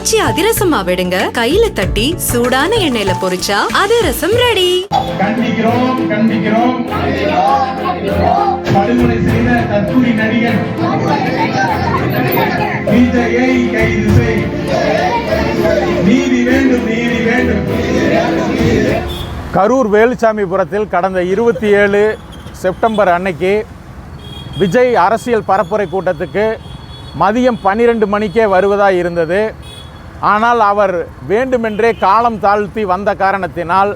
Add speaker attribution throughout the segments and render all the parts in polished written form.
Speaker 1: ஆச்சி அதிரசமா விடுங்க, கையில தட்டி சூடான எண்ணெயில பொரிச்சா அதிரசம் ரெடி.
Speaker 2: கண்டிக்கிறோம் கண்டிக்கிறோம் படுகொலை செய்த தற்கொலை நடிகர் விஜயை கைது செய். நீதி வேண்டும், நீதி வேண்டும்.
Speaker 3: கரூர் வேலுச்சாமிபுரத்தில் கடந்த 27 செப்டம்பர் அன்னைக்கு விஜய் அரசியல் பரப்புரை கூட்டத்துக்கு மதியம் 12 மணிக்கே வருவதாக இருந்தது. ஆனால் அவர் வேண்டுமென்றே காலம் தாழ்த்தி வந்த காரணத்தினால்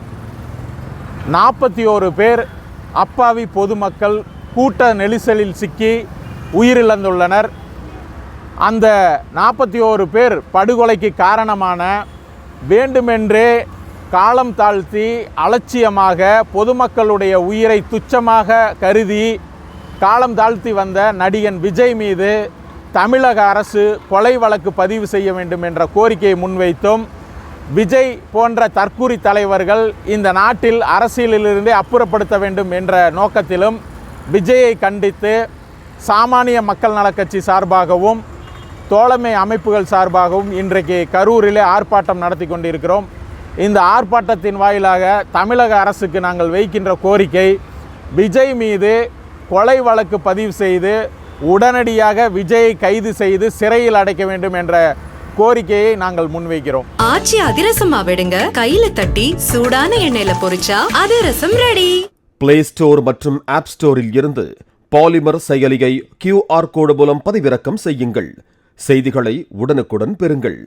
Speaker 3: 41 பேர் அப்பாவி பொதுமக்கள் கூட்ட நெரிசலில் சிக்கி உயிரிழந்துள்ளனர். அந்த 41 பேர் படுகொலைக்கு காரணமான வேண்டுமென்றே காலம் தாழ்த்தி அலட்சியமாக பொதுமக்களுடைய உயிரை துச்சமாக கருதி காலம் தாழ்த்தி வந்த நடிகன் விஜய் மீது தமிழக அரசு கொலை வழக்கு பதிவு செய்ய வேண்டும் என்ற கோரிக்கையை முன்வைத்தும், விஜய் போன்ற தற்கூரி தலைவர்கள் இந்த நாட்டில் அரசியலிலிருந்தே அப்புறப்படுத்த வேண்டும் என்ற நோக்கத்திலும் விஜயை கண்டித்து சாமானிய மக்கள் நலக் கட்சி சார்பாகவும் தோழமை அமைப்புகள் சார்பாகவும் இன்றைக்கு கரூரிலே ஆர்ப்பாட்டம் நடத்தி கொண்டிருக்கிறோம். இந்த ஆர்ப்பாட்டத்தின் வாயிலாக தமிழக அரசுக்கு நாங்கள் வைக்கின்ற கோரிக்கை, விஜய் மீது கொலை வழக்கு பதிவு செய்து உடனடியாக விஜயை கைது செய்து சிறையில் அடைக்க வேண்டும் என்ற கோரிக்கையை நாங்கள் முன்வைக்கிறோம்.
Speaker 1: ஆச்சி அதிரசமா விடுங்க, கையில தட்டி சூடான எண்ணெயில பொரிச்சா அதிரசம் ரெடி.
Speaker 4: பிளே ஸ்டோர் மற்றும் ஆப் ஸ்டோரில் இருந்து பாலிமர் செயலியை QR கோடு மூலம் பதிவிறக்கம் செய்யுங்கள். செய்திகளை உடனுக்குடன் பெறுங்கள்.